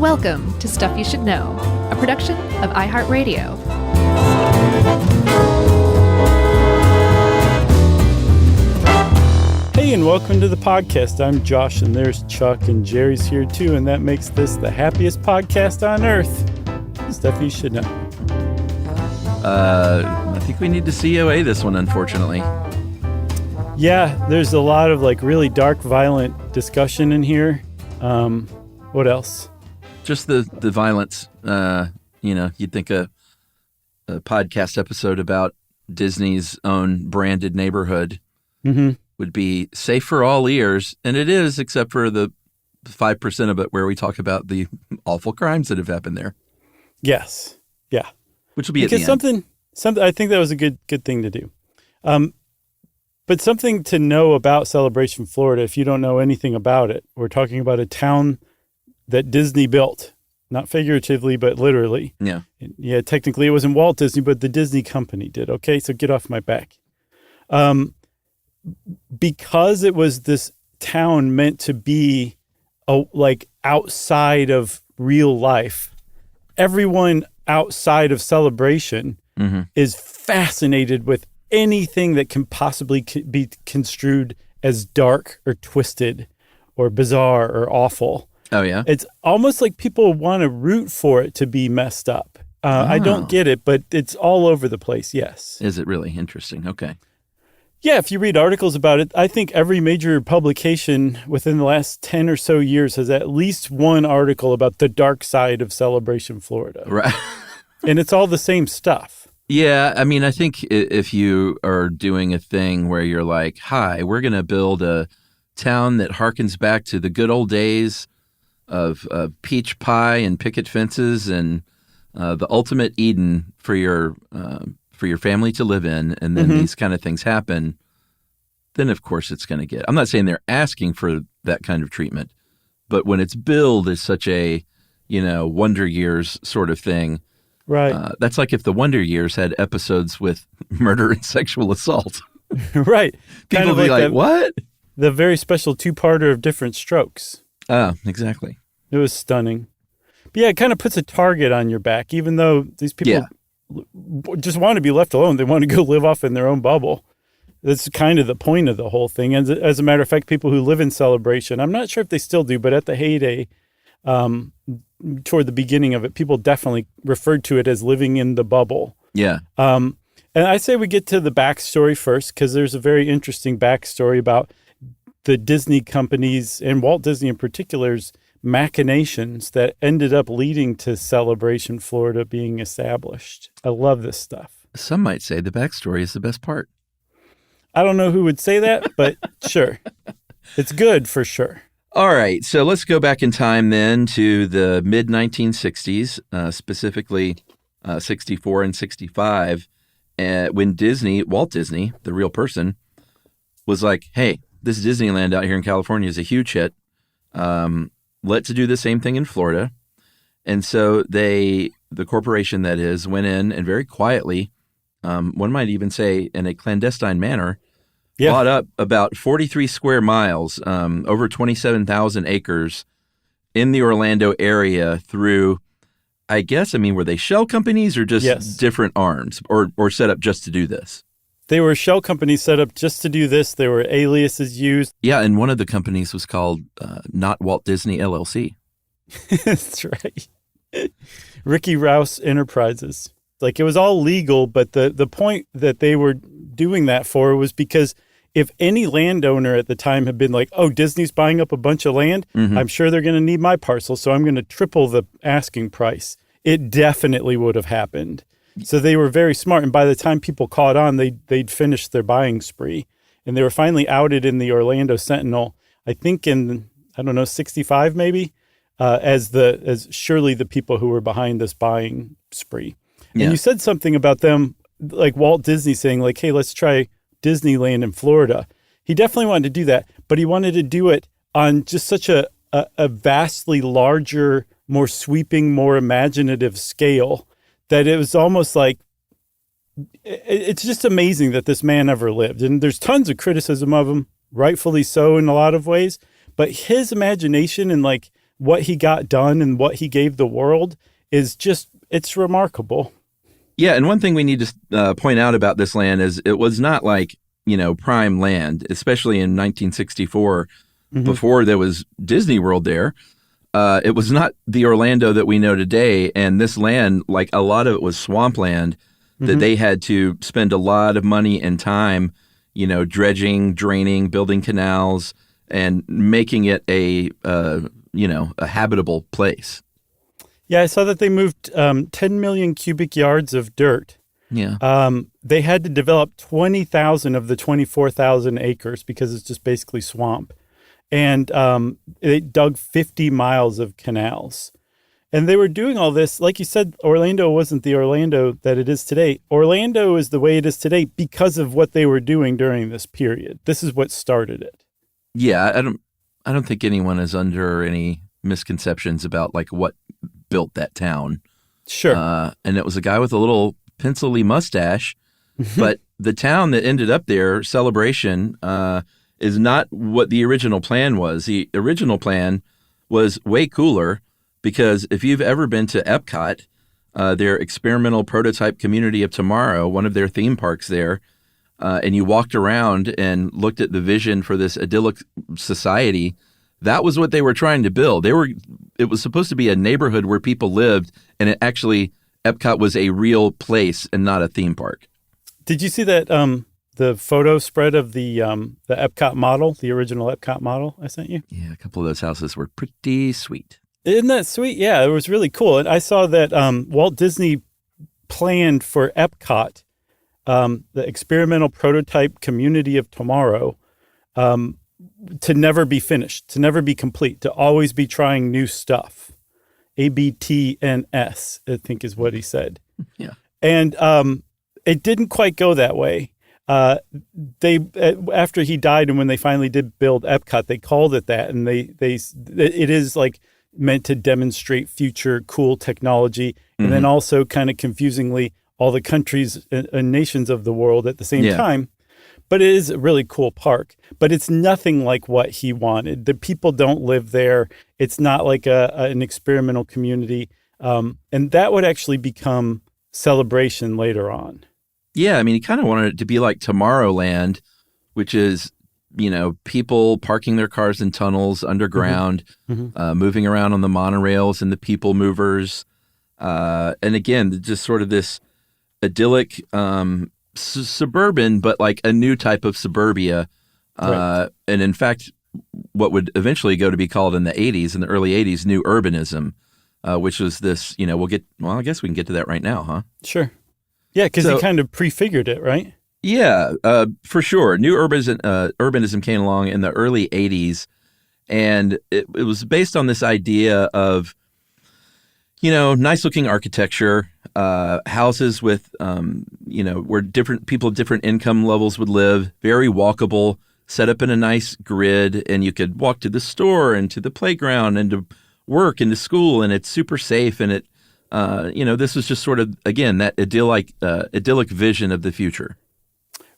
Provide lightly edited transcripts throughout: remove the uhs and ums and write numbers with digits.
Welcome to Stuff You Should Know, a production of iHeartRadio. Hey, and welcome to the podcast. I'm Josh, and there's Chuck, and Jerry's here too, and that makes this the happiest podcast on earth. Stuff You Should Know. I think we need to COA this one, unfortunately. Yeah, there's a lot of really dark, violent discussion in here. What else? Just the violence. You'd think a podcast episode about Disney's own branded neighborhood would be safe for all ears, and it is, except for the 5% of it where we talk about the awful crimes that have happened there. Yes. Yeah. Which will be because at the end. Something. I think that was a good thing to do. But something to know about Celebration, Florida, if you don't know anything about it. We're talking about a town that Disney built, not figuratively, but literally. Yeah. Yeah, technically it wasn't Walt Disney, but the Disney company did. Okay, so get off my back. Because it was this town meant to be outside of real life, everyone outside of Celebration is fascinated with anything that can possibly be construed as dark or twisted or bizarre or awful. Oh, yeah? It's almost like people want to root for it to be messed up. I don't get it, but it's all over the place, yes. Is it really? Interesting. Okay. Yeah, if you read articles about it, I think every major publication within the last 10 or so years has at least one article about the dark side of Celebration, Florida. Right. And it's all the same stuff. Yeah, I mean, I think if you are doing a thing where you're like, hi, we're going to build a town that harkens back to the good old days of peach pie and picket fences and the ultimate Eden for your family to live in, and then these kind of things happen, then of course it's going to get. I'm not saying they're asking for that kind of treatment, but when it's billed as such a, Wonder Years sort of thing, right? That's like if the Wonder Years had episodes with murder and sexual assault, right? People would be like, what? The very special two-parter of Different Strokes. Oh, exactly. It was stunning. But yeah, it kind of puts a target on your back, even though these people just want to be left alone. They want to go live off in their own bubble. That's kind of the point of the whole thing. And as a matter of fact, people who live in Celebration, I'm not sure if they still do, but at the heyday, toward the beginning of it, people definitely referred to it as living in the bubble. Yeah. And I say we get to the backstory first, because there's a very interesting backstory about the Disney companies, and Walt Disney in particular's machinations that ended up leading to Celebration, Florida being established. I love this stuff. Some might say the backstory is the best part. I don't know who would say that, but sure. It's good for sure. All right. So let's go back in time then to the mid-1960s, specifically 64 and 65, when Walt Disney, the real person, was like, hey, this Disneyland out here in California is a huge hit. Let's do the same thing in Florida. And so the corporation that is, went in and very quietly, one might even say in a clandestine manner, bought up about 43 square miles, over 27,000 acres in the Orlando area through, I guess, were they shell companies or just different arms or set up just to do this? They were shell companies set up just to do this. There were aliases used. Yeah, and one of the companies was called Not Walt Disney LLC. That's right. Ricky Rouse Enterprises. It was all legal, but the point that they were doing that for was because if any landowner at the time had been like, oh, Disney's buying up a bunch of land, I'm sure they're going to need my parcel, so I'm going to triple the asking price. It definitely would have happened. So they were very smart, and by the time people caught on, they'd finished their buying spree, and they were finally outed in the Orlando Sentinel, I think in 65 maybe, as surely the people who were behind this buying spree. Yeah. And you said something about them, like Walt Disney saying, hey, let's try Disneyland in Florida. He definitely wanted to do that, but he wanted to do it on just such a vastly larger, more sweeping, more imaginative scale that it was almost like, it's just amazing that this man ever lived. And there's tons of criticism of him, rightfully so in a lot of ways, but his imagination and what he got done and what he gave the world is just, it's remarkable. Yeah, and one thing we need to point out about this land is it was not like, prime land, especially in 1964, before there was Disney World there. It was not the Orlando that we know today, and this land, like a lot of it was swampland that they had to spend a lot of money and time, dredging, draining, building canals, and making it a habitable place. Yeah, I saw that they moved 10 million cubic yards of dirt. Yeah. They had to develop 20,000 of the 24,000 acres because it's just basically swamp. And they dug 50 miles of canals. And they were doing all this. Like you said, Orlando wasn't the Orlando that it is today. Orlando is the way it is today because of what they were doing during this period. This is what started it. Yeah, I don't think anyone is under any misconceptions about like what built that town. Sure. And it was a guy with a little pencil-y mustache. But the town that ended up there, Celebration, is not what the original plan was. The original plan was way cooler because if you've ever been to Epcot, their experimental prototype community of tomorrow, one of their theme parks there, and you walked around and looked at the vision for this idyllic society, that was what they were trying to build. It was supposed to be a neighborhood where people lived, and Epcot was a real place and not a theme park. Did you see that the photo spread of the Epcot model, the original Epcot model I sent you? Yeah, a couple of those houses were pretty sweet. Isn't that sweet? Yeah, it was really cool. And I saw that Walt Disney planned for Epcot, the experimental prototype community of tomorrow, to never be finished, to never be complete, to always be trying new stuff. ABTNS, I think is what he said. Yeah. And it didn't quite go that way. After he died and when they finally did build Epcot, they called it that. And it is like meant to demonstrate future cool technology. And then also kind of confusingly, all the countries and nations of the world at the same time. But it is a really cool park. But it's nothing like what he wanted. The people don't live there. It's not like an experimental community. And that would actually become Celebration later on. Yeah, I mean, he kind of wanted it to be like Tomorrowland, which is, people parking their cars in tunnels underground, moving around on the monorails and the people movers. And again, just sort of this idyllic suburban, but like a new type of suburbia. Right. And in fact, what would eventually go to be called in the early 80s, new urbanism, which was this, I guess we can get to that right now, huh? Sure. Yeah, because he kind of prefigured it, right? Yeah, for sure. New urbanism came along in the early 80s, and it was based on this idea of, nice-looking architecture, houses with, where different people of different income levels would live, very walkable, set up in a nice grid, and you could walk to the store and to the playground and to work and to school, and it's super safe, and it this was just sort of, again, that idyllic vision of the future.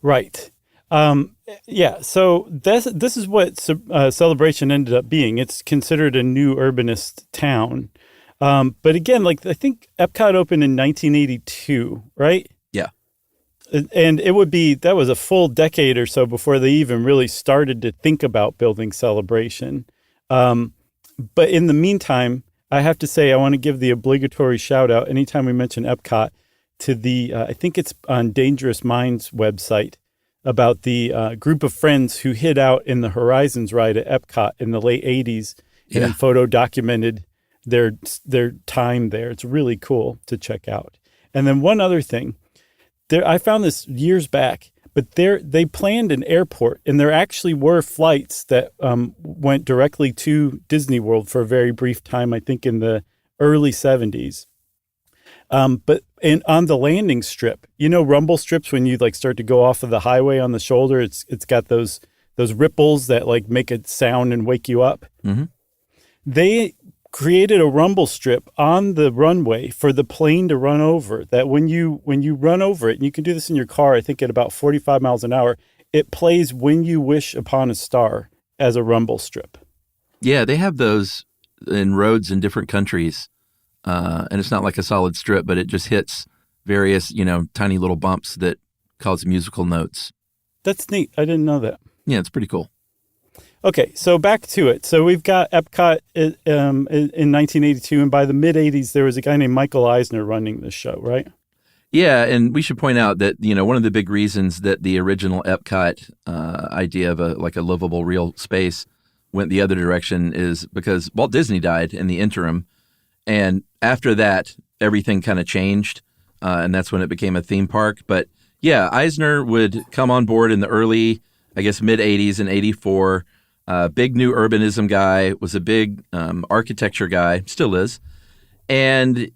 Right. Yeah. So this is what Celebration ended up being. It's considered a new urbanist town. But again, I think Epcot opened in 1982, right? Yeah. And that was a full decade or so before they even really started to think about building Celebration. But in the meantime, I have to say, I want to give the obligatory shout out anytime we mention Epcot to the, I think it's on Dangerous Minds website, about the group of friends who hid out in the Horizons ride at Epcot in the late 80s and photo documented their time there. It's really cool to check out. And then one other thing, I found this years back, but they planned an airport, and there actually were flights that went directly to Disney World for a very brief time, I think in the early 70s. But on the landing strip, rumble strips, when you start to go off of the highway on the shoulder, it's got those ripples that make a sound and wake you up. Mm-hmm. They created a rumble strip on the runway for the plane to run over, that when you run over it, and you can do this in your car, I think at about 45 miles an hour, it plays When You Wish Upon a Star as a rumble strip. Yeah, they have those in roads in different countries. And it's not like a solid strip, but it just hits various, tiny little bumps that cause musical notes. That's neat. I didn't know that. Yeah, it's pretty cool. Okay, so back to it. So we've got Epcot in 1982, and by the mid-'80s, there was a guy named Michael Eisner running this show, right? Yeah, and we should point out that, one of the big reasons that the original Epcot idea of a livable real space went the other direction is because Walt Disney died in the interim. And after that, everything kind of changed, and that's when it became a theme park. But yeah, Eisner would come on board in the early, I guess, mid-'80s in '84. Big new urbanism guy, was a big architecture guy, still is. And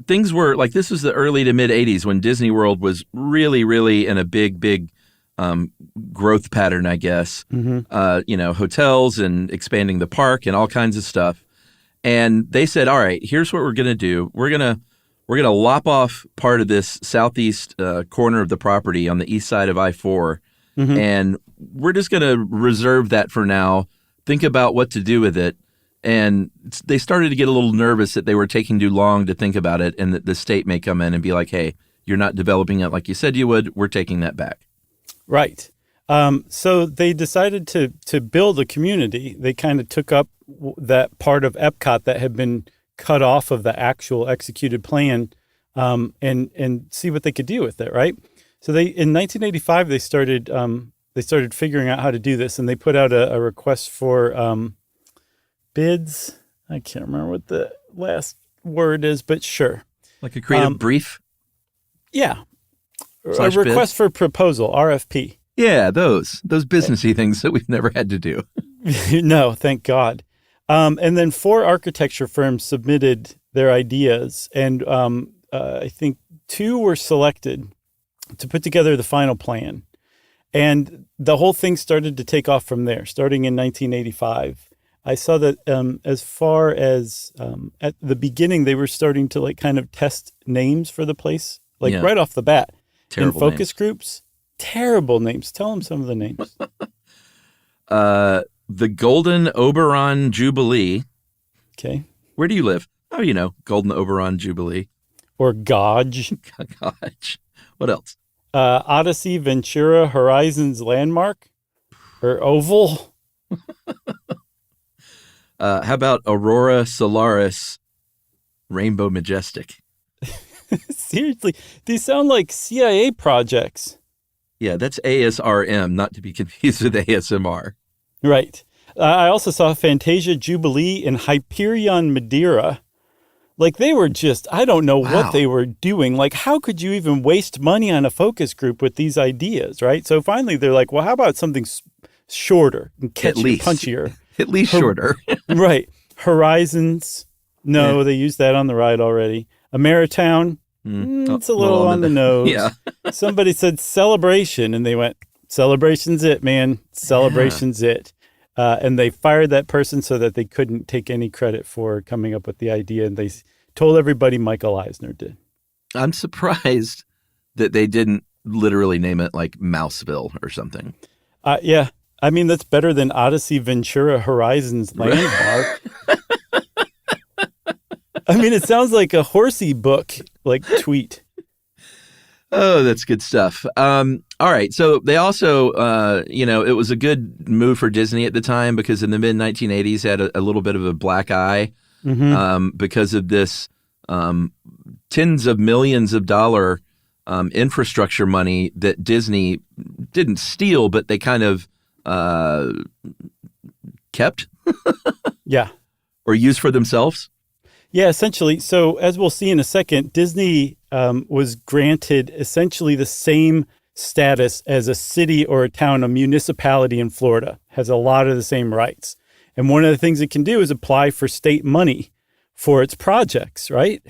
things were like, this was the early to mid-'80s when Disney World was really, really in a big growth pattern, I guess. Mm-hmm. Hotels and expanding the park and all kinds of stuff. And they said, all right, here's what we're going to do. We're going to lop off part of this southeast corner of the property on the east side of I-4. Mm-hmm. And we're just going to reserve that for now, think about what to do with it. And they started to get a little nervous that they were taking too long to think about it and that the state may come in and be like, hey, you're not developing it like you said you would. We're taking that back. Right. So they decided to build a community. They kind of took up that part of Epcot that had been cut off of the actual executed plan and see what they could do with it, right? So in 1985, they started figuring out how to do this, and they put out a request for bids. I can't remember what the last word is, but sure. Like a creative brief? Yeah. A request for proposal, RFP. Yeah, those businessy things that we've never had to do. No, thank God. And then 4 architecture firms submitted their ideas, and I think 2 were selected to put together the final plan. And the whole thing started to take off from there, starting in 1985. I saw that as far as at the beginning, they were starting to kind of test names for the place, right off the bat. Terrible in focus names. Groups. Terrible names. Tell them some of the names. The Golden Oberon Jubilee. Okay. Where do you live? Oh, Golden Oberon Jubilee. Or Gauge. Gauge. What else? Odyssey Ventura Horizons Landmark. Or Oval. How about Aurora Solaris Rainbow Majestic? Seriously, these sound like CIA projects. Yeah, that's ASRM, not to be confused with ASMR. Right. I also saw Fantasia Jubilee and Hyperion Madeira. They were just, I don't know what they were doing. How could you even waste money on a focus group with these ideas, right? So finally they're like, well, how about something shorter and catchier, punchier? At least shorter. Right. Horizons. No, They used that on the ride already. Ameritown. It's a little on the nose. Yeah. Somebody said Celebration, and they went, Celebration's it, man. Celebration's it. And they fired that person so that they couldn't take any credit for coming up with the idea. And they told everybody Michael Eisner did. I'm surprised that they didn't literally name it like Mouseville or something. Yeah. I mean, that's better than Odyssey Ventura Horizons Landmark. I mean, it sounds like a horsey book, tweet. Oh, that's good stuff. All right. So they also, it was a good move for Disney at the time because in the mid-1980s had a little bit of a black eye because of this tens of millions of dollar infrastructure money that Disney didn't steal, but they kind of kept. Yeah. Or used for themselves. Yeah, essentially. So as we'll see in a second, Disney was granted essentially the same status as a city or a town, a municipality in Florida, has a lot of the same rights. And one of the things it can do is apply for state money for its projects, right?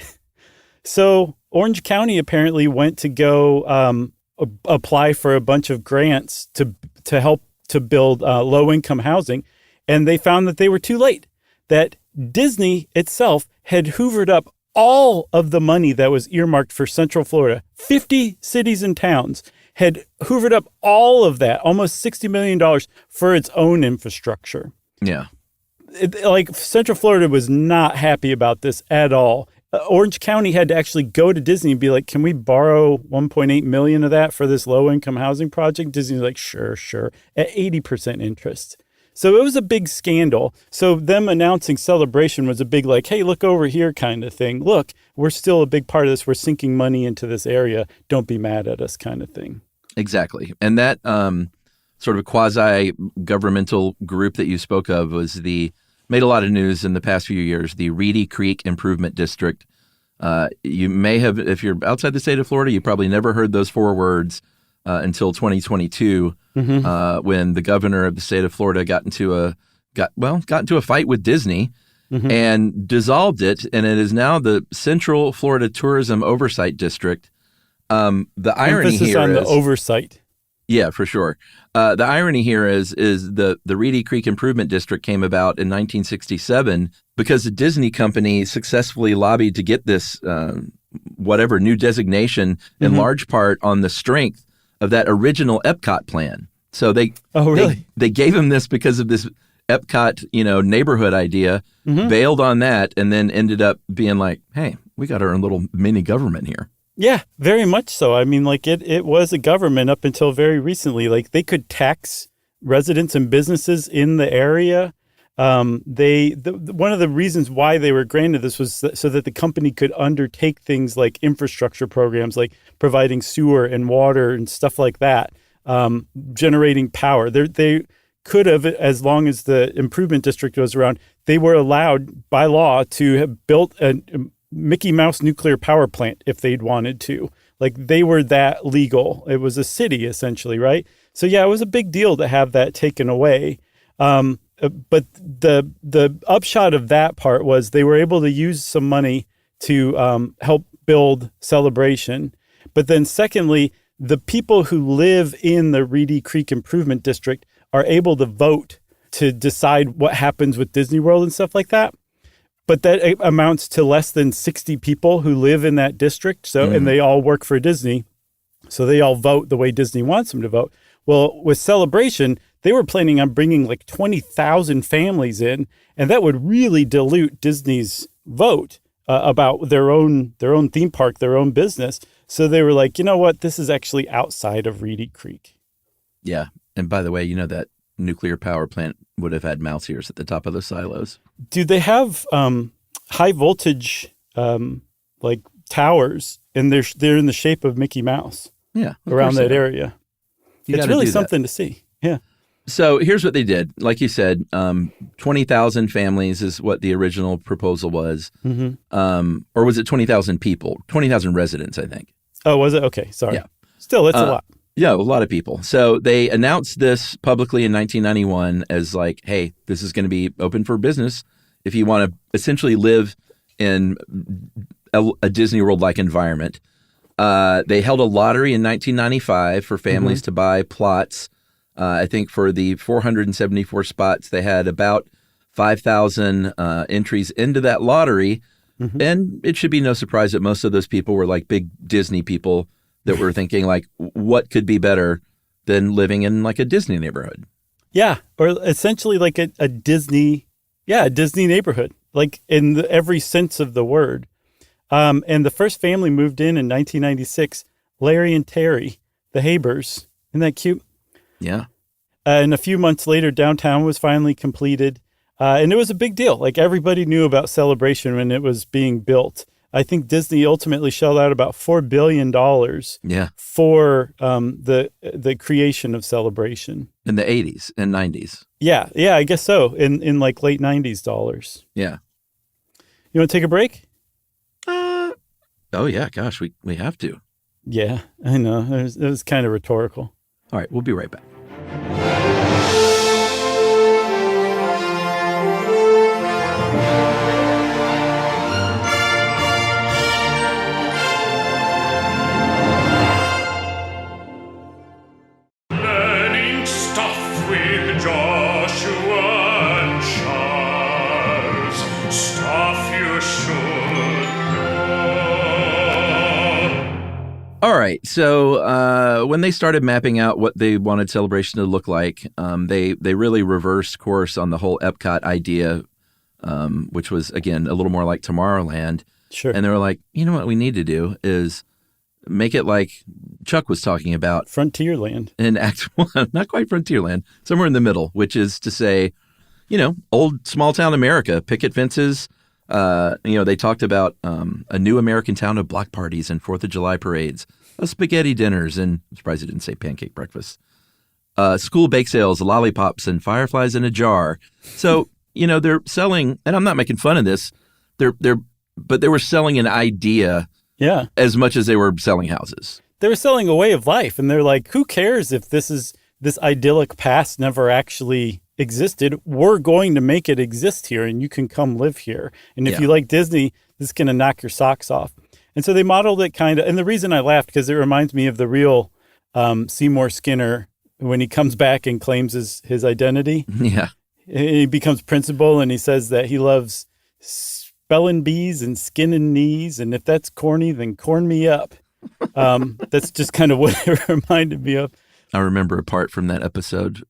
So Orange County apparently went to go apply for a bunch of grants to help to build low-income housing, and they found that they were too late, that Disney itself had hoovered up all of the money that was earmarked for Central Florida. 50 cities and towns had hoovered up all of that, almost $60 million for its own infrastructure. Yeah. like Central Florida was not happy about this at all. Orange County had to actually go to Disney and be like, can we borrow 1.8 million of that for this low income housing project? Disney's like, sure, at 80% interest. So it was a big scandal. So them announcing Celebration was a big like, hey, look over here kind of thing. Look, we're still a big part of this. We're sinking money into this area. Don't be mad at us kind of thing. Exactly. And that sort of quasi-governmental group that you spoke of made a lot of news in the past few years, the Reedy Creek Improvement District. You may have, if you're outside the state of Florida, you probably never heard those 4 words until 2022, when the governor of the state of Florida got into a fight with Disney and dissolved it, and it is now the Central Florida Tourism Oversight District. The irony Emphasis here on is the oversight. Yeah, for sure. The irony here is the Reedy Creek Improvement District came about in 1967 because the Disney company successfully lobbied to get this whatever new designation in large part on the strength of that original Epcot plan. So they gave him this because of this Epcot neighborhood idea, bailed on that, and then ended up being like, hey, we got our own little mini government here. Yeah, very much so. I mean, like it was a government up until very recently. Like they could tax residents and businesses in the area. One of the reasons why they were granted this was so that the company could undertake things like infrastructure programs, like providing sewer and water and stuff like that, generating power. They could have, as long as the improvement district was around, they were allowed by law to have built a Mickey Mouse nuclear power plant if they'd wanted to. Like they were that legal. It was a city essentially, right? So yeah, it was a big deal to have that taken away. But the upshot of that part was they were able to use some money to help build Celebration. But then secondly, the people who live in the Reedy Creek Improvement District are able to vote to decide what happens with Disney World and stuff like that. But that amounts to less than 60 people who live in that district. So, and they all work for Disney. So they all vote the way Disney wants them to vote. Well, with Celebration, they were planning on bringing like 20,000 families in, and that would really dilute Disney's vote about their own theme park, their own business. So they were like, you know what? This is actually outside of Reedy Creek. Yeah. And by the way, that nuclear power plant would have had mouse ears at the top of the silos. Do they have high voltage like towers, and they're in the shape of Mickey Mouse? Yeah, around that area. It's really something to see. Yeah. So here's what they did. Like you said, 20,000 families is what the original proposal was. Or was it 20,000 people? 20,000 residents, I think. Oh, was it? Okay, sorry. Yeah. Still, that's a lot. Yeah, a lot of people. So they announced this publicly in 1991 as like, hey, this is going to be open for business if you want to essentially live in a Disney World-like environment. They held a lottery in 1995 for families to buy plots. I think for the 474 spots, they had about 5,000 entries into that lottery. And it should be no surprise that most of those people were like big Disney people that were thinking like, what could be better than living in like a Disney neighborhood? Yeah. Or essentially like a Disney, a Disney neighborhood, like in every sense of the word. And the first family moved in 1996, Larry and Terry, the Habers. Isn't that cute? Yeah. And a few months later, downtown was finally completed. And it was a big deal. Like everybody knew about Celebration when it was being built. I think Disney ultimately shelled out about $4 billion for the creation of Celebration. In the 80s and 90s. Yeah, I guess so. In like late 90s dollars. Yeah. You want to take a break? Oh, yeah. Gosh, we have to. Yeah, I know. It was kind of rhetorical. All right, we'll be right back. All right. So when they started mapping out what they wanted Celebration to look like, they really reversed course on the whole Epcot idea, which was, again, a little more like Tomorrowland. Sure. And they were like, you know what we need to do is make it like Chuck was talking about. Frontierland. In Act 1, not quite Frontierland, somewhere in the middle, which is to say, old small town America, picket fences. They talked about a new American town of block parties and 4th of July parades, spaghetti dinners, and I'm surprised it didn't say pancake breakfast, school bake sales, lollipops, and fireflies in a jar. So, they're selling, and I'm not making fun of this, but they were selling an idea as much as they were selling houses. They were selling a way of life, and they're like, who cares if this idyllic past never actually existed? We're going to make it exist here, and you can come live here. And if you like Disney, this is going to knock your socks off. And so they modeled it kind of, and the reason I laughed, because it reminds me of the real Seymour Skinner when he comes back and claims his identity. Yeah. He becomes principal, and he says that he loves spelling bees and skinning knees, and if that's corny, then corn me up. That's just kind of what it reminded me of. I remember a part from that episode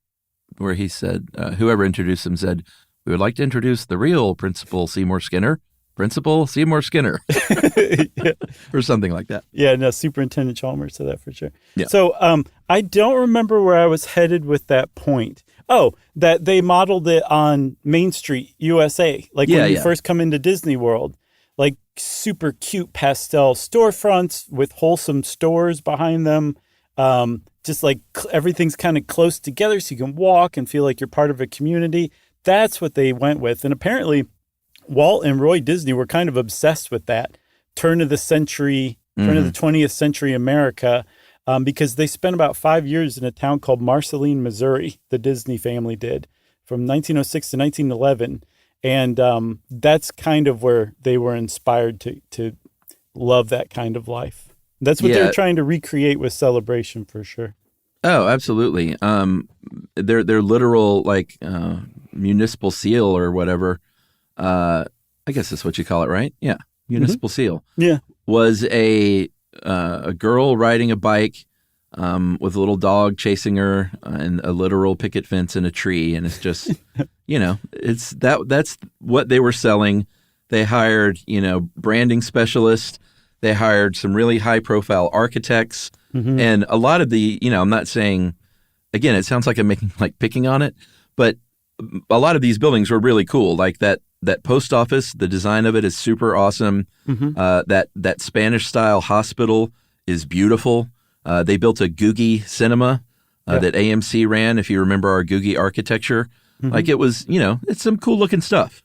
where he said, whoever introduced him said, we would like to introduce the real Principal Seymour Skinner. Principal Seymour Skinner. Yeah. Or something like that. Yeah, no, Superintendent Chalmers said that for sure. Yeah. So I don't remember where I was headed with that point. Oh, that they modeled it on Main Street, USA. Like when you first come into Disney World, like super cute pastel storefronts with wholesome stores behind them. Just like everything's kind of close together so you can walk and feel like you're part of a community. That's what they went with. And apparently Walt and Roy Disney were kind of obsessed with that turn of the 20th century America, because they spent about 5 years in a town called Marceline, Missouri. The Disney family did from 1906 to 1911. And that's kind of where they were inspired to love that kind of life. That's what they're trying to recreate with Celebration for sure. Oh, absolutely. Their literal municipal seal or whatever. I guess that's what you call it, right? Yeah, municipal seal. Yeah, was a girl riding a bike with a little dog chasing her and a literal picket fence and a tree, and it's just it's that's what they were selling. They hired branding specialists. They hired some really high-profile architects, and a lot of the, I'm not saying, again, it sounds like I'm picking on it, but a lot of these buildings were really cool. Like that post office, the design of it is super awesome. That Spanish-style hospital is beautiful. They built a Googie cinema that AMC ran, if you remember our Googie architecture. Like it was, it's some cool-looking stuff.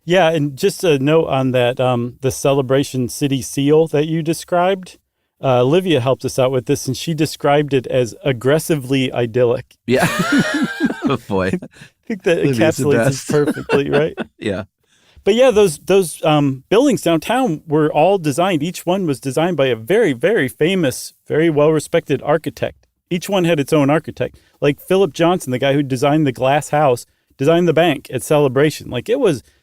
Yeah, and just a note on that, the Celebration City seal that you described, Olivia helped us out with this, and she described it as aggressively idyllic. Yeah. Oh, boy. I think that encapsulates it perfectly, right? Yeah. But yeah, those buildings downtown were all designed. Each one was designed by a very, very famous, very well-respected architect. Each one had its own architect. Like Philip Johnson, the guy who designed the glass house, designed the bank at Celebration. Like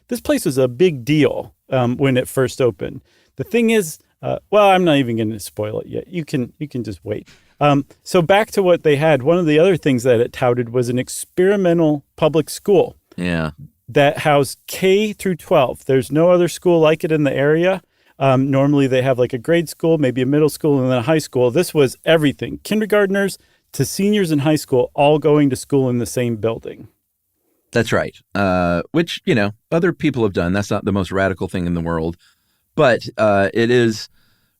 this place was a big deal when it first opened. The thing is, I'm not even going to spoil it yet. You can just wait. So back to what they had. One of the other things that it touted was an experimental public school. Yeah. That housed K through 12. There's no other school like it in the area. Normally they have like a grade school, maybe a middle school, and then a high school. This was everything. Kindergartners to seniors in high school, all going to school in the same building. That's right. Which, other people have done. That's not the most radical thing in the world. But it is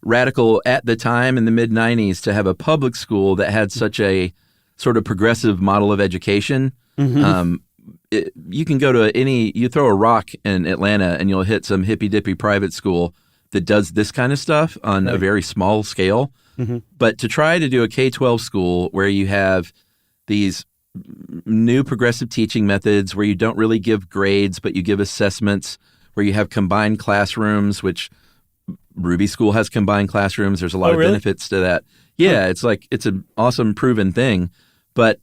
radical at the time in the mid-'90s to have a public school that had such a sort of progressive model of education. You can go to you throw a rock in Atlanta and you'll hit some hippy-dippy private school that does this kind of stuff on a very small scale. But to try to do a K-12 school where you have these new progressive teaching methods where you don't really give grades, but you give assessments, where you have combined classrooms, which Ruby School has combined classrooms. There's a lot of benefits to that. Yeah, it's an awesome proven thing. But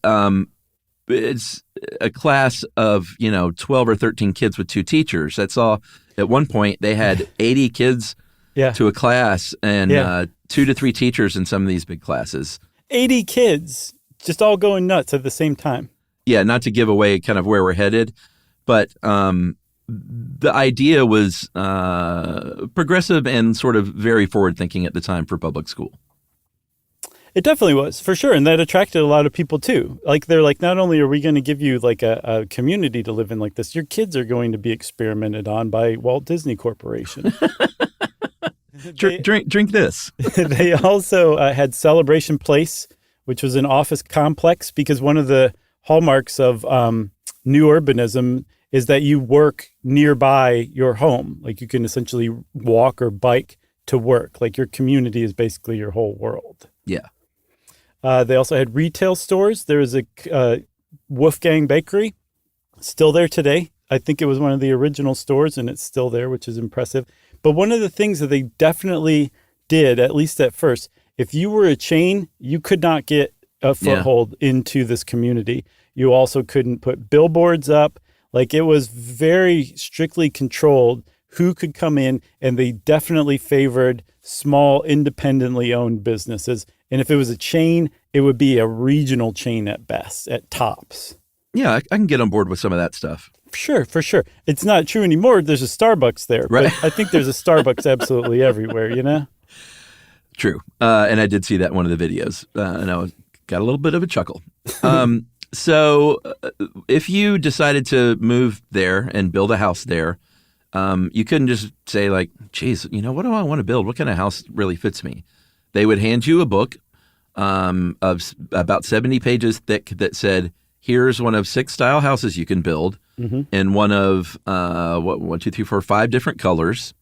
it's a class of, 12 or 13 kids with 2 teachers. That's all. At one point, they had 80 kids to a class, and Yeah. 2 to 3 teachers in some of these big classes. 80 kids just all going nuts at the same time. Yeah, not to give away kind of where we're headed, but the idea was progressive and sort of very forward-thinking at the time for public school. It definitely was, for sure. And that attracted a lot of people, too. Like, they're like, not only are we going to give you, like, a community to live in like this, your kids are going to be experimented on by Walt Disney Corporation. Drink this. They also had Celebration Place, which was an office complex, because one of the hallmarks of new urbanism is that you work nearby your home. Like, you can essentially walk or bike to work. Like, your community is basically your whole world. Yeah. They also had retail stores. There was a Wolfgang Bakery, still there today. I think it was one of the original stores, and it's still there, which is impressive. But one of the things that they definitely did, at least at first, if you were a chain, you could not get a foothold into this community. You also couldn't put billboards up. Like, it was very strictly controlled who could come in, and they definitely favored small, independently owned businesses. And if it was a chain, it would be a regional chain at best, at tops. Yeah, I can get on board with some of that stuff. Sure, for sure. It's not true anymore. There's a Starbucks there. Right. But I think there's a Starbucks absolutely everywhere, you know? True. And I did see that in one of the videos, and I got a little bit of a chuckle. So if you decided to move there and build a house there, you couldn't just say, like, geez, you know, what do I want to build? What kind of house really fits me? They would hand you a book of about 70 pages thick that said, here's one of 6 style houses you can build in one of, 5 different colors.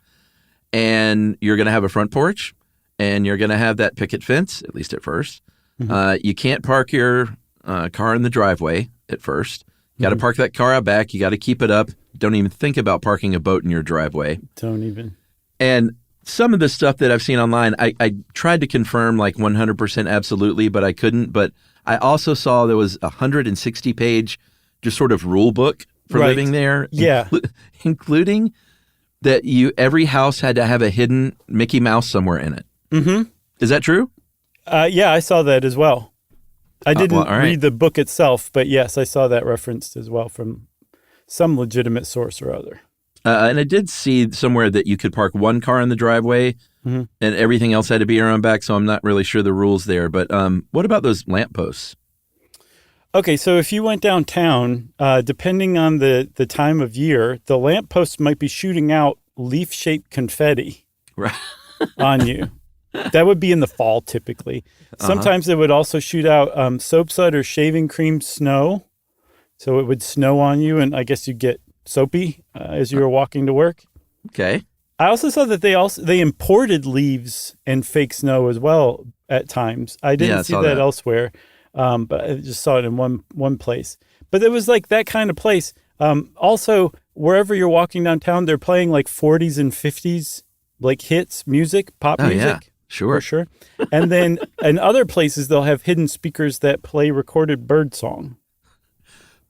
And you're going to have a front porch, and you're going to have that picket fence, at least at first. You can't park your car in the driveway at first. You got to park that car out back. You got to keep it up. Don't even think about parking a boat in your driveway. Don't even. And some of the stuff that I've seen online, I tried to confirm like 100% absolutely, but I couldn't. But I also saw there was a 160-page just sort of rule book for living there. Yeah. Including that every house had to have a hidden Mickey Mouse somewhere in it. Mm-hmm. Is that true? Yeah, I saw that as well. I didn't read the book itself, but yes, I saw that referenced as well from some legitimate source or other. And I did see somewhere that you could park one car in the driveway and everything else had to be around back, so I'm not really sure the rules there. But what about those lampposts? Okay, so if you went downtown, depending on the time of year, the lampposts might be shooting out leaf-shaped confetti on you. That would be in the fall, typically. Sometimes it would also shoot out soapsud or shaving cream snow. So it would snow on you, and I guess you'd get soapy as you were walking to work. Okay. I also saw that they imported leaves and fake snow as well at times. I didn't see that elsewhere, but I just saw it in one place. But it was like that kind of place. Also, wherever you're walking downtown, they're playing like 40s and 50s like hits, music, pop music. Yeah. Sure. For sure. And then in other places, they'll have hidden speakers that play recorded bird song.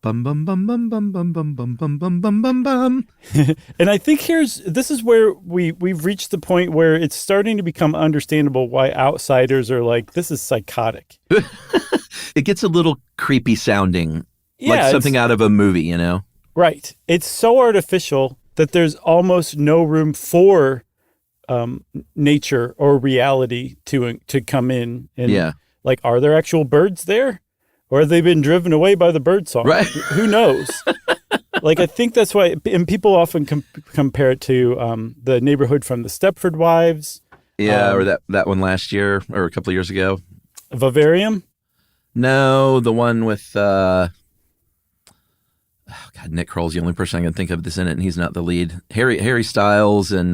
Bum, bum, bum, bum, bum, bum, bum, bum, bum, bum, bum, bum, bum. And I think this is where we've reached the point where it's starting to become understandable why outsiders are like, this is psychotic. It gets a little creepy sounding, Yeah, like something out of a movie, you know? Right. It's so artificial that there's almost no room for nature or reality to come in. And like, are there actual birds there? Or have they been driven away by the bird song? Right. Who knows? Like, I think that's why, and people often compare it to the neighborhood from the Stepford Wives. Yeah, or that one last year or a couple of years ago. Vivarium? No, the one with, Nick Kroll's the only person I can think of that's in it, and he's not the lead. Harry Styles and...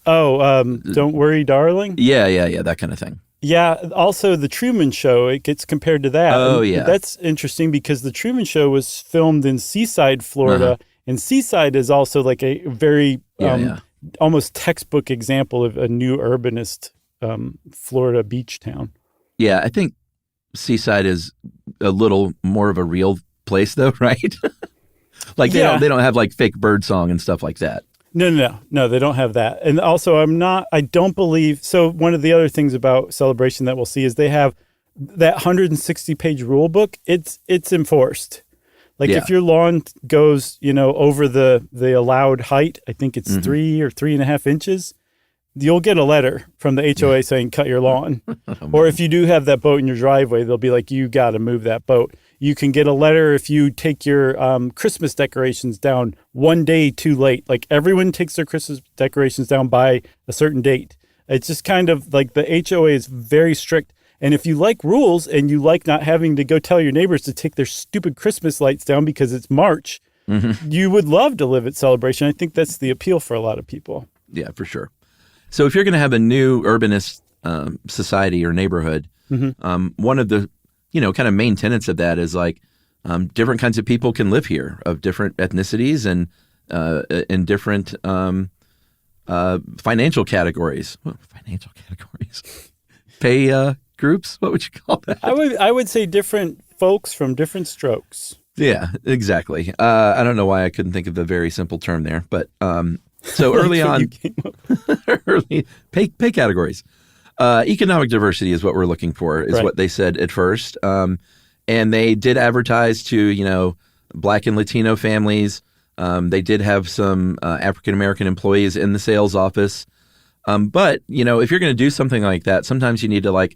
Don't Worry, Darling? Yeah, that kind of thing. Yeah, also The Truman Show, it gets compared to that. Oh, and yeah. That's interesting because The Truman Show was filmed in Seaside, Florida, and Seaside is also like a very almost textbook example of a new urbanist Florida beach town. Yeah, I think Seaside is a little more of a real place though, right? Like they don't have like fake bird song and stuff like that. No, they don't have that. And also I don't believe, so one of the other things about Celebration that we'll see is they have that 160-page rule book. It's enforced. Like if your lawn goes, over the allowed height, I think it's 3 or 3.5 inches, you'll get a letter from the HOA saying cut your lawn. Or if you do have that boat in your driveway, they'll be like, you got to move that boat. You can get a letter if you take your Christmas decorations down one day too late. Like everyone takes their Christmas decorations down by a certain date. It's just kind of like the HOA is very strict. And if you like rules and you like not having to go tell your neighbors to take their stupid Christmas lights down because it's March, you would love to live at Celebration. I think that's the appeal for a lot of people. Yeah, for sure. So if you're going to have a new urbanist society or neighborhood, one of the kind of main tenets of that is like different kinds of people can live here of different ethnicities and in different financial categories. Well, financial categories, pay groups. What would you call that? I would say different folks from different strokes. Yeah, exactly. I don't know why I couldn't think of a very simple term there, but so early on, pay categories. Economic diversity is what we're looking for, is what they said at first. And they did advertise to, Black and Latino families. They did have some African-American employees in the sales office. But, if you're going to do something like that, sometimes you need to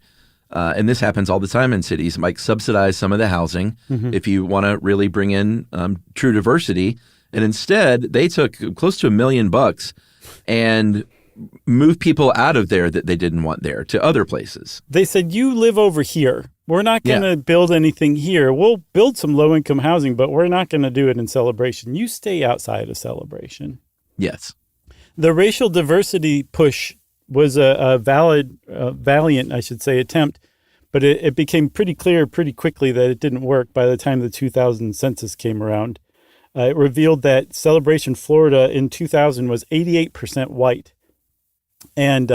and this happens all the time in cities, subsidize some of the housing if you want to really bring in true diversity. And instead, they took close to $1 million and move people out of there that they didn't want there to other places. They said, you live over here. We're not going to build anything here. We'll build some low-income housing, but we're not going to do it in Celebration. You stay outside of Celebration. Yes. The racial diversity push was a valiant, I should say, attempt, but it became pretty clear pretty quickly that it didn't work by the time the 2000 census came around. It revealed that Celebration, Florida in 2000 was 88% white. And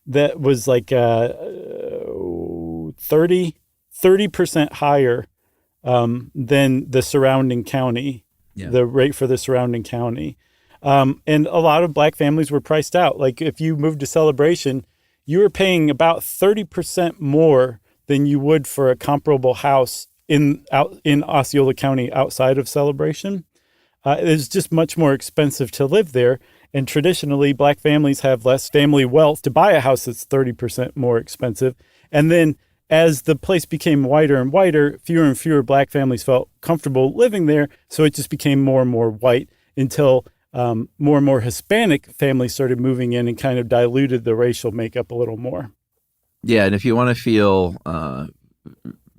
that was 30% higher than the surrounding county, the rate for the surrounding county. And a lot of Black families were priced out. Like if you moved to Celebration, you were paying about 30% more than you would for a comparable house in Osceola County outside of Celebration. It's just much more expensive to live there. And traditionally, Black families have less family wealth to buy a house that's 30% more expensive. And then as the place became whiter and whiter, fewer and fewer Black families felt comfortable living there. So it just became more and more white until more and more Hispanic families started moving in and kind of diluted the racial makeup a little more. Yeah, and if you want to feel,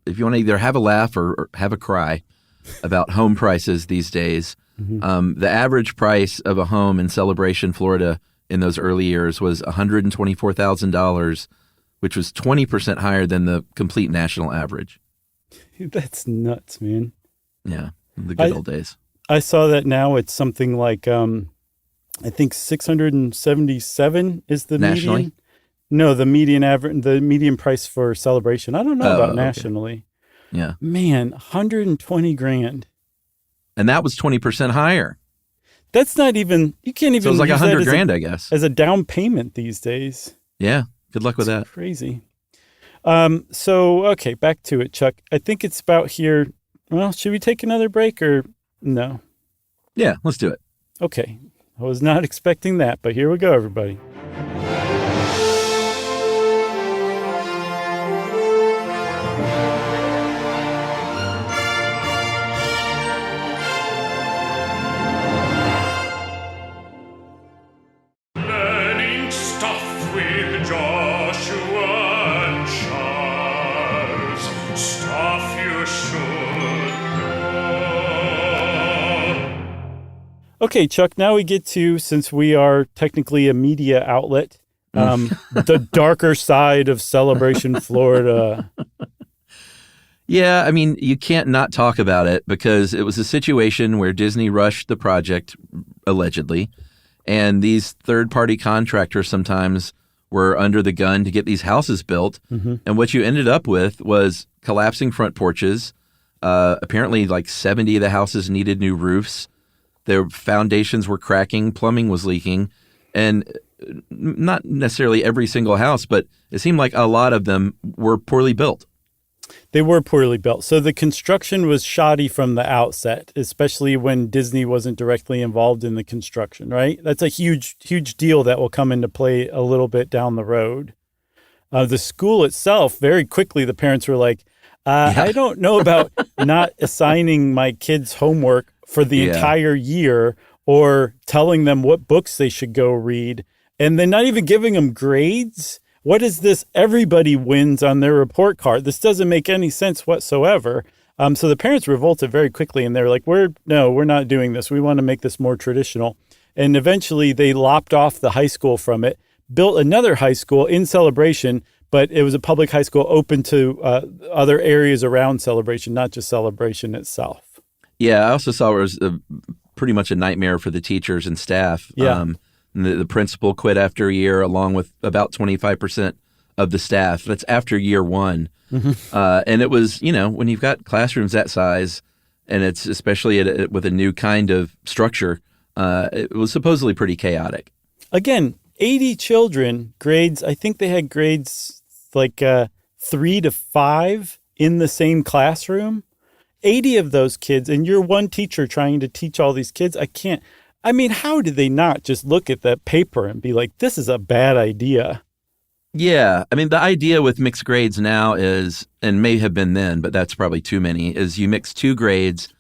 if you want to either have a laugh or have a cry about home prices these days, the average price of a home in Celebration, Florida in those early years was $124,000, which was 20% higher than the complete national average. That's nuts, man. Yeah, the good old days. I saw that now it's something like, I think 677 is the nationally? Median. No, the median average, the median price for Celebration. I don't know about nationally. Yeah. Man, $120,000. And that was 20% higher. That's not even, you can't even. So it was like $100,000, I guess. As a down payment these days. Yeah. Good luck with that. Crazy. Okay, back to it, Chuck. I think it's about here. Well, should we take another break or no? Yeah, let's do it. Okay. I was not expecting that, but here we go, everybody. Okay, Chuck, now we get to, since we are technically a media outlet, the darker side of Celebration, Florida. Yeah, I mean, you can't not talk about it because it was a situation where Disney rushed the project, allegedly, and these third-party contractors sometimes were under the gun to get these houses built. And what you ended up with was collapsing front porches. Apparently, like 70 of the houses needed new roofs. Their foundations were cracking, plumbing was leaking, and not necessarily every single house, but it seemed like a lot of them were poorly built. They were poorly built. So the construction was shoddy from the outset, especially when Disney wasn't directly involved in the construction, right? That's a huge, huge deal that will come into play a little bit down the road. The school itself, very quickly, the parents were like, I don't know about not assigning my kids homework for the entire year or telling them what books they should go read and then not even giving them grades. What is this? Everybody wins on their report card. This doesn't make any sense whatsoever. So the parents revolted very quickly and they're like, we're not doing this. We want to make this more traditional. And eventually they lopped off the high school from it, built another high school in Celebration, but it was a public high school open to other areas around Celebration, not just Celebration itself. Yeah, I also saw it was pretty much a nightmare for the teachers and staff. Yeah. The principal quit after a year, along with about 25% of the staff. That's after year one. Mm-hmm. And it was, when you've got classrooms that size, and it's especially with a new kind of structure, it was supposedly pretty chaotic. Again, 80 children, grades, I think they had grades like 3 to 5 in the same classroom. 80 of those kids, and you're one teacher trying to teach all these kids. How did they not just look at that paper and be like, this is a bad idea? Yeah. The idea with mixed grades now is, and may have been then, but that's probably too many, is you mix 2 grades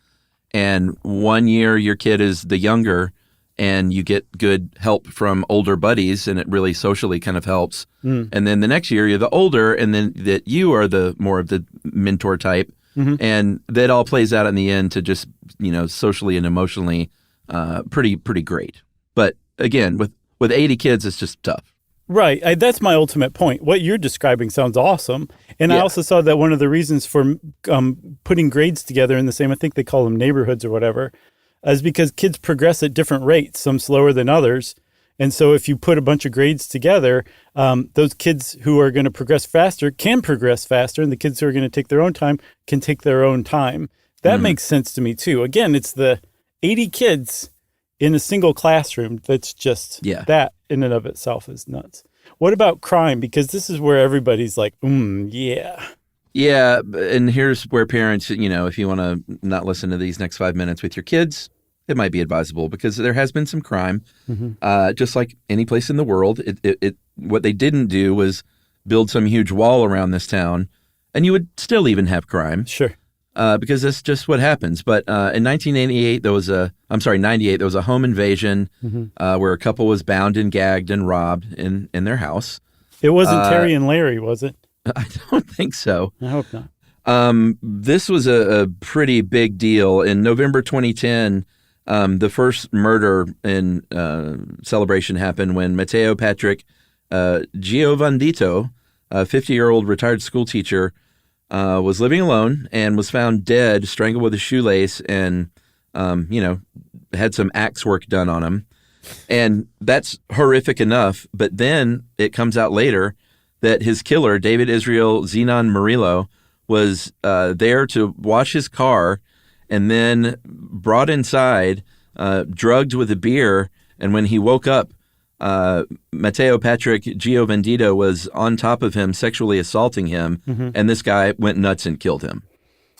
and 1 year your kid is the younger and you get good help from older buddies and it really socially kind of helps. And then the next year you're the older and then that you are the more of the mentor type. Mm-hmm. And that all plays out in the end to just, socially and emotionally pretty great. But again, with 80 kids, it's just tough. Right. That's my ultimate point. What you're describing sounds awesome. And I also saw that one of the reasons for putting grades together in the same, I think they call them neighborhoods or whatever, is because kids progress at different rates, some slower than others. And so if you put a bunch of grades together, those kids who are going to progress faster can progress faster, and the kids who are going to take their own time can take their own time. That makes sense to me, too. Again, it's the 80 kids in a single classroom. That's just, that in and of itself is nuts. What about crime? Because this is where everybody's like, yeah. Yeah, and here's where parents, if you want to not listen to these next 5 minutes with your kids, it might be advisable because there has been some crime, just like any place in the world. What they didn't do was build some huge wall around this town, and you would still even have crime. Sure. Because that's just what happens. But in 98, there was a home invasion where a couple was bound and gagged and robbed in their house. It wasn't Terry and Larry, was it? I don't think so. I hope not. This was a pretty big deal. In November 2010, the first murder in Celebration happened when Matteo Patrick Giovandito, a 50-year-old retired school teacher, was living alone and was found dead, strangled with a shoelace, and had some axe work done on him. And that's horrific enough. But then it comes out later that his killer, David Israel Zenon Murillo, was there to wash his car and then brought inside, drugged with a beer. And when he woke up, Matteo Patrick Giovandito was on top of him, sexually assaulting him. And this guy went nuts and killed him.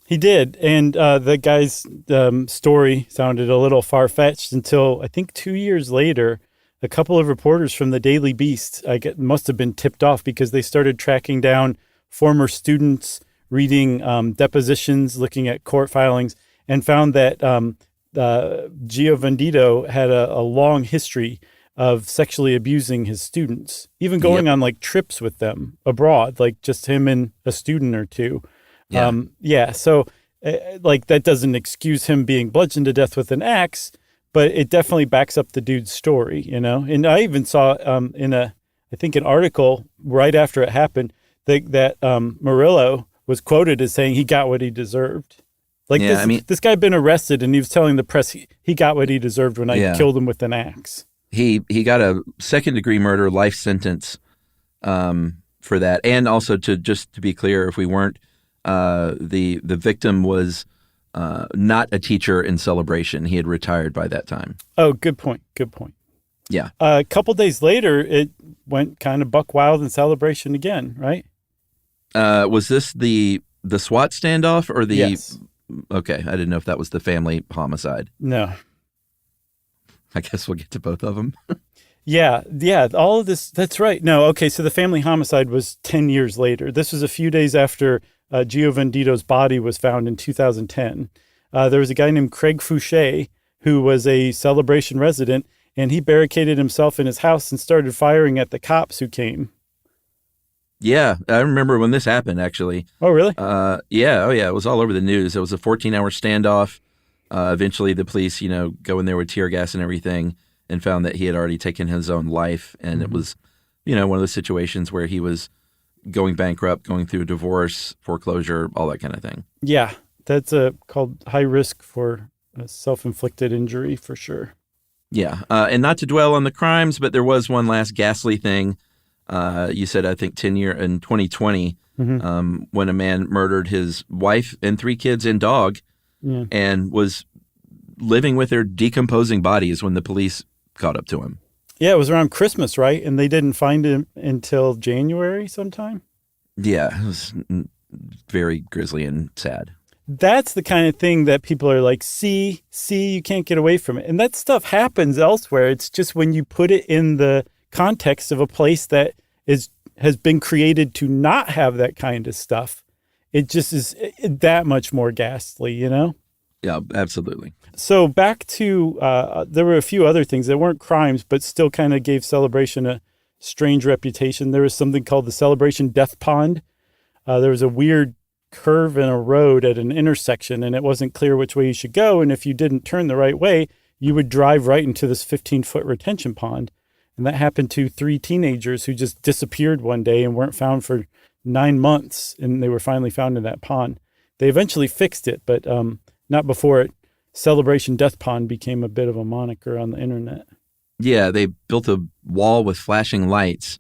He did. And the guy's story sounded a little far-fetched until I think 2 years later, a couple of reporters from the Daily Beast must have been tipped off because they started tracking down former students, reading depositions, looking at court filings, and found that Giovandito had a long history of sexually abusing his students, even going on like trips with them abroad, like just him and a student or two. So like that doesn't excuse him being bludgeoned to death with an axe, but it definitely backs up the dude's story, And I even saw in an article right after it happened that Murillo was quoted as saying he got what he deserved. Like this guy had been arrested and he was telling the press he got what he deserved when I killed him with an axe. He got a second-degree murder life sentence for that. And also to be clear, if we weren't, the victim was not a teacher in Celebration. He had retired by that time. Oh, good point. Good point. Yeah. A couple days later, it went kind of buck wild in Celebration again, right? Was this the SWAT standoff or the? Yes. Okay, I didn't know if that was the family homicide. No. I guess we'll get to both of them. Yeah, all of this, that's right. No, okay, so the family homicide was 10 years later. This was a few days after Gio Vendito's body was found in 2010. There was a guy named Craig Fouché who was a Celebration resident, and he barricaded himself in his house and started firing at the cops who came. Yeah, I remember when this happened, actually. Oh, really? Yeah, it was all over the news. It was a 14-hour standoff. Eventually, the police, go in there with tear gas and everything and found that he had already taken his own life. And it was, one of those situations where he was going bankrupt, going through a divorce, foreclosure, all that kind of thing. Yeah, that's called high risk for a self-inflicted injury for sure. Yeah, and not to dwell on the crimes, but there was one last ghastly thing. You said, I think, in 2020, when a man murdered his wife and 3 kids and dog and was living with their decomposing bodies when the police caught up to him. Yeah, it was around Christmas, right? And they didn't find him until January sometime? Yeah, it was very grisly and sad. That's the kind of thing that people are like, see, you can't get away from it. And that stuff happens elsewhere. It's just when you put it in the context of a place that has been created to not have that kind of stuff, it just is that much more ghastly, Yeah, absolutely. So back to, there were a few other things that weren't crimes, but still kind of gave Celebration a strange reputation. There was something called the Celebration Death Pond. There was a weird curve in a road at an intersection, and it wasn't clear which way you should go. And if you didn't turn the right way, you would drive right into this 15-foot retention pond. And that happened to 3 teenagers who just disappeared one day and weren't found for 9 months. And they were finally found in that pond. They eventually fixed it, but not before Celebration Death Pond became a bit of a moniker on the internet. Yeah, they built a wall with flashing lights.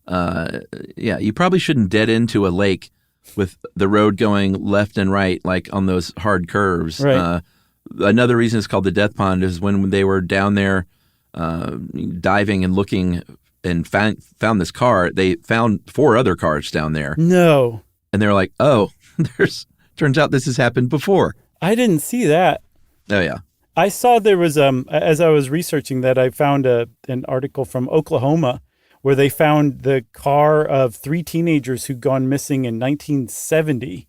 You probably shouldn't dead into a lake with the road going left and right, like on those hard curves. Right. Another reason it's called the Death Pond is when they were down there diving and looking and found this car, they found 4 other cars down there. No. And they're like, oh, turns out this has happened before. I didn't see that. Oh, yeah. I saw there was, as I was researching that, I found an article from Oklahoma where they found the car of 3 teenagers who'd gone missing in 1970.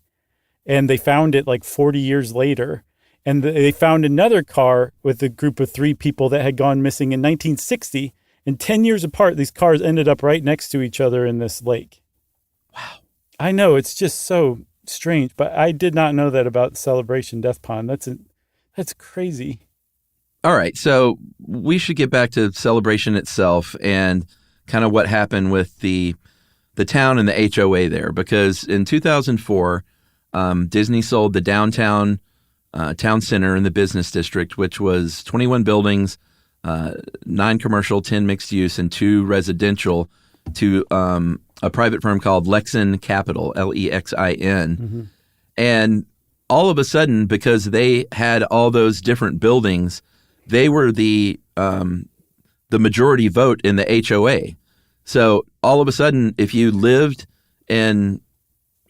And they found it like 40 years later. And they found another car with a group of 3 people that had gone missing in 1960. And 10 years apart, these cars ended up right next to each other in this lake. Wow. I know, it's just so strange, but I did not know that about Celebration Death Pond. That's crazy. All right, so we should get back to Celebration itself and kind of what happened with the town and the HOA there, because in 2004, Disney sold the downtown town center in the business district, which was 21 buildings, 9 commercial, 10 mixed use, and 2 residential, to a private firm called Lexin Capital, Lexin. Mm-hmm. And all of a sudden, because they had all those different buildings, they were the majority vote in the HOA. So all of a sudden, if you lived in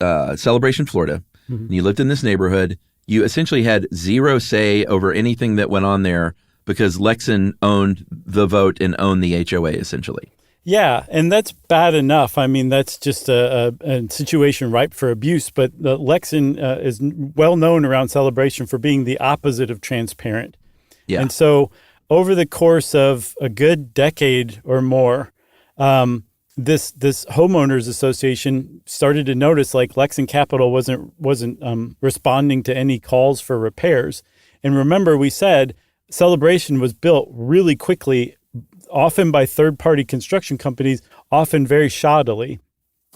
Celebration, Florida, and you lived in this neighborhood, you essentially had 0 say over anything that went on there because Lexin owned the vote and owned the HOA, essentially. Yeah, and that's bad enough. I mean, that's just a situation ripe for abuse. But the Lexin is well known around Celebration for being the opposite of transparent. Yeah. And so over the course of a good decade or more, this homeowners association started to notice like Lexin Capital wasn't responding to any calls for repairs. And remember, we said Celebration was built really quickly, often by third-party construction companies, often very shoddily.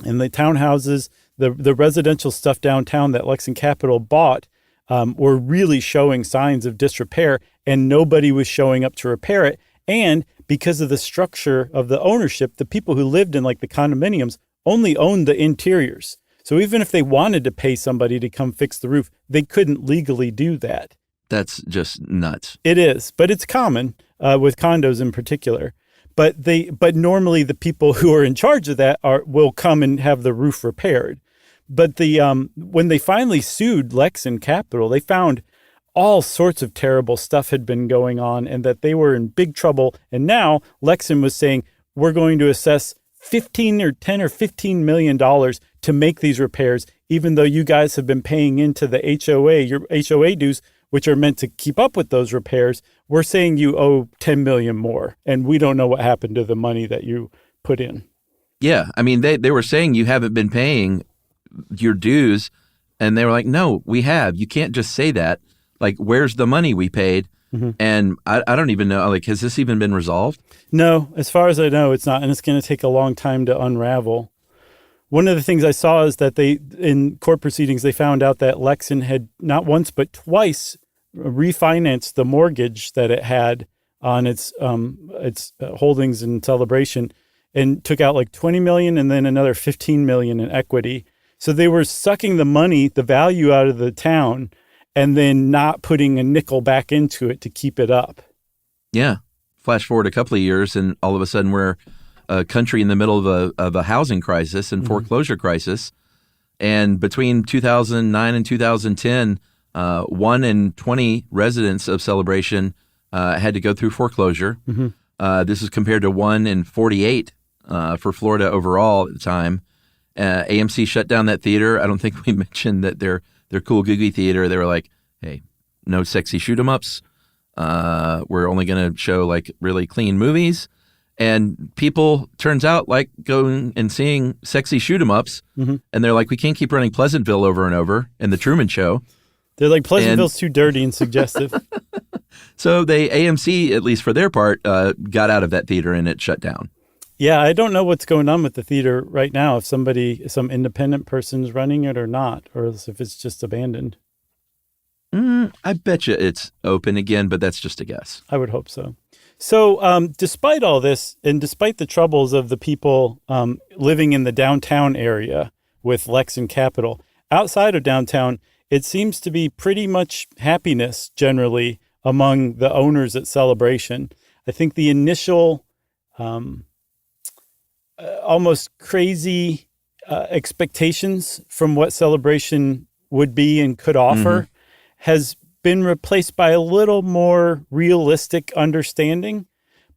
And the townhouses, the residential stuff downtown that Lexin Capital bought were really showing signs of disrepair, and nobody was showing up to repair it. And because of the structure of the ownership, the people who lived in like the condominiums only owned the interiors. So even if they wanted to pay somebody to come fix the roof, they couldn't legally do that. That's just nuts. It is, but it's common with condos in particular. But normally the people who are in charge of that will come and have the roof repaired. But when they finally sued Lex and Capital, they found all sorts of terrible stuff had been going on and that they were in big trouble. And now Lexan was saying, we're going to assess $10 or $15 million to make these repairs, even though you guys have been paying into the HOA, your HOA dues, which are meant to keep up with those repairs. We're saying you owe $10 million more, and we don't know what happened to the money that you put in. Yeah. I mean, they were saying you haven't been paying your dues, and they were like, no, we have. You can't just say that. Like, where's the money we paid? Mm-hmm. And I don't even know, like, has this even been resolved? No, as far as I know, it's not. And it's going to take a long time to unravel. One of the things I saw is that in court proceedings, they found out that Lexan had not once, but twice refinanced the mortgage that it had on its holdings in Celebration, and took out like $20 million and then another $15 million in equity. So they were sucking the money, the value out of the town, and then not putting a nickel back into it to keep it up. Yeah. Flash forward a couple of years, and all of a sudden we're a country in the middle of a housing crisis and foreclosure crisis. And between 2009 and 2010, 1 in 20 residents of Celebration had to go through foreclosure. Mm-hmm. This is compared to 1 in 48 for Florida overall at the time. AMC shut down that theater. I don't think we mentioned that their Cool Googie Theater, they were like, hey, no sexy shoot-'em-ups. We're only going to show like really clean movies. And people, turns out, like going and seeing sexy shoot-'em-ups. Mm-hmm. And they're like, we can't keep running Pleasantville over and over and The Truman Show. They're like, Pleasantville's too dirty and suggestive. So AMC, at least for their part, got out of that theater and it shut down. Yeah, I don't know what's going on with the theater right now, if some independent person's running it or not, or if it's just abandoned. I bet you it's open again, but that's just a guess. I would hope so. So despite all this, and despite the troubles of the people living in the downtown area with Lex and Capital, outside of downtown, it seems to be pretty much happiness generally among the owners at Celebration. I think the initial almost crazy expectations from what Celebration would be and could offer has been replaced by a little more realistic understanding.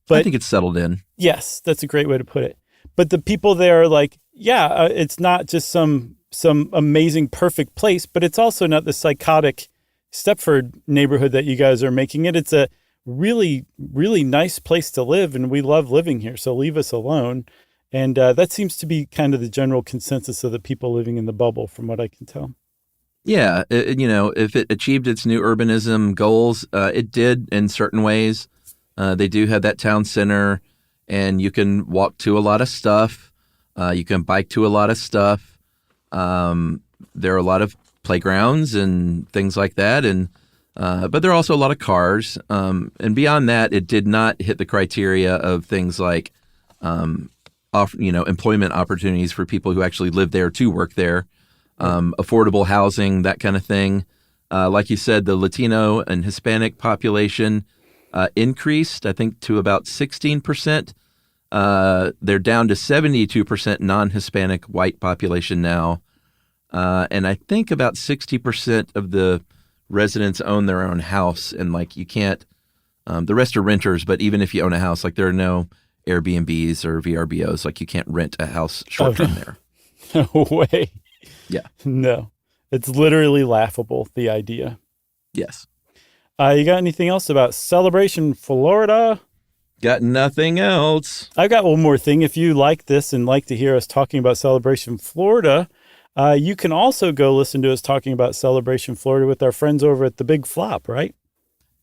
But I think it's settled in. Yes, that's a great way to put it. But the people there are like, it's not just some amazing, perfect place, but it's also not the psychotic Stepford neighborhood that you guys are making it. It's a really, really nice place to live, and we love living here, so leave us alone. And that seems to be kind of the general consensus of the people living in the bubble, from what I can tell. Yeah, if it achieved its new urbanism goals, it did in certain ways. They do have that town center, and you can walk to a lot of stuff. You can bike to a lot of stuff. There are a lot of playgrounds and things like that, and but there are also a lot of cars. And beyond that, it did not hit the criteria of things like employment opportunities for people who actually live there to work there. Affordable housing, that kind of thing. Like you said, the Latino and Hispanic population increased, I think, to about 16%. They're down to 72% non-Hispanic white population now. And I think about 60% of the residents own their own house. And like you can't, the rest are renters, but even if you own a house, like there are no Airbnbs or VRBOs, like you can't rent a house short-term there. No way. Yeah. No. It's literally laughable, the idea. Yes. You got anything else about Celebration Florida? Got nothing else. I've got one more thing. If you like this and like to hear us talking about Celebration Florida, you can also go listen to us talking about Celebration Florida with our friends over at The Big Flop, right?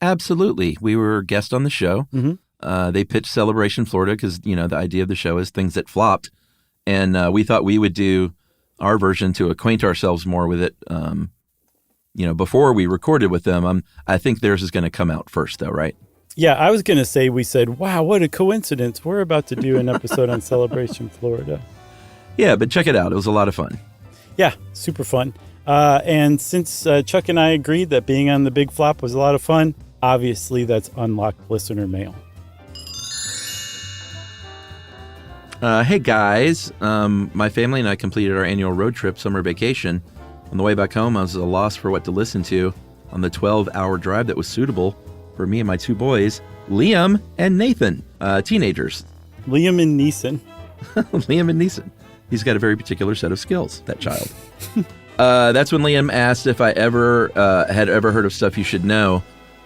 Absolutely. We were a guest on the show. Mm-hmm. They pitched Celebration Florida because, the idea of the show is things that flopped. And we thought we would do our version to acquaint ourselves more with it, before we recorded with them. I think theirs is going to come out first, though, right? Yeah, I was going to say, we said, wow, what a coincidence. We're about to do an episode on Celebration Florida. Yeah, but check it out. It was a lot of fun. Yeah, super fun. And since Chuck and I agreed that being on the Big Flop was a lot of fun, obviously that's unlocked listener mail. Hey guys, my family and I completed our annual road trip summer vacation. On the way back home, I was at a loss for what to listen to on the 12-hour drive that was suitable for me and my two boys, Liam and Nathan, teenagers. Liam and Neeson. Liam and Neeson. He's got a very particular set of skills, that child. That's when Liam asked if I had ever heard of Stuff You Should Know.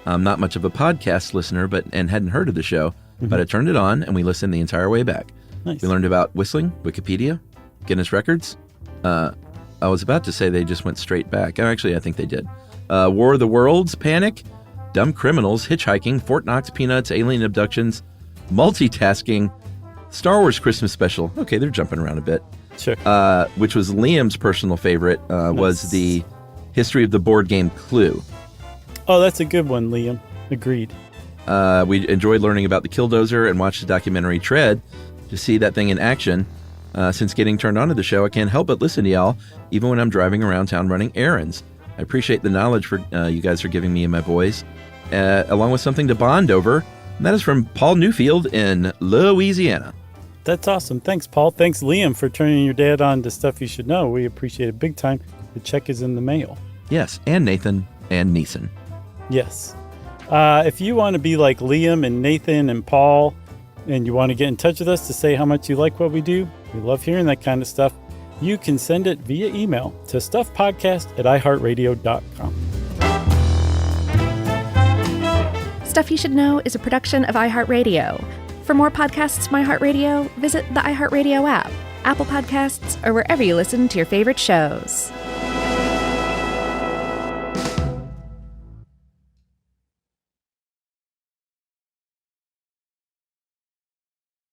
I'm not much of a podcast listener, and hadn't heard of the show, but I turned it on and we listened the entire way back. Nice. We learned about whistling, Wikipedia, Guinness Records. I was about to say they just went straight back. Actually, I think they did. War of the Worlds, Panic, Dumb Criminals, Hitchhiking, Fort Knox Peanuts, Alien Abductions, Multitasking, Star Wars Christmas Special. Okay, they're jumping around a bit. Sure. Which was Liam's personal favorite, was the history of the board game Clue. Oh, that's a good one, Liam. Agreed. We enjoyed learning about the Killdozer and watched the documentary Tread to see that thing in action. Since getting turned on to the show, I can't help but listen to y'all, even when I'm driving around town running errands. I appreciate the knowledge you guys are giving me and my boys, along with something to bond over. And that is from Paul Newfield in Louisiana. That's awesome. Thanks, Paul. Thanks, Liam, for turning your dad on to Stuff You Should Know. We appreciate it big time. The check is in the mail. Yes, and Nathan and Neeson. Yes. If you want to be like Liam and Nathan and Paul, and you want to get in touch with us to say how much you like what we do, we love hearing that kind of stuff, you can send it via email to stuffpodcast@iheartradio.com. Stuff You Should Know is a production of iHeartRadio. For more podcasts from iHeartRadio, visit the iHeartRadio app, Apple Podcasts, or wherever you listen to your favorite shows.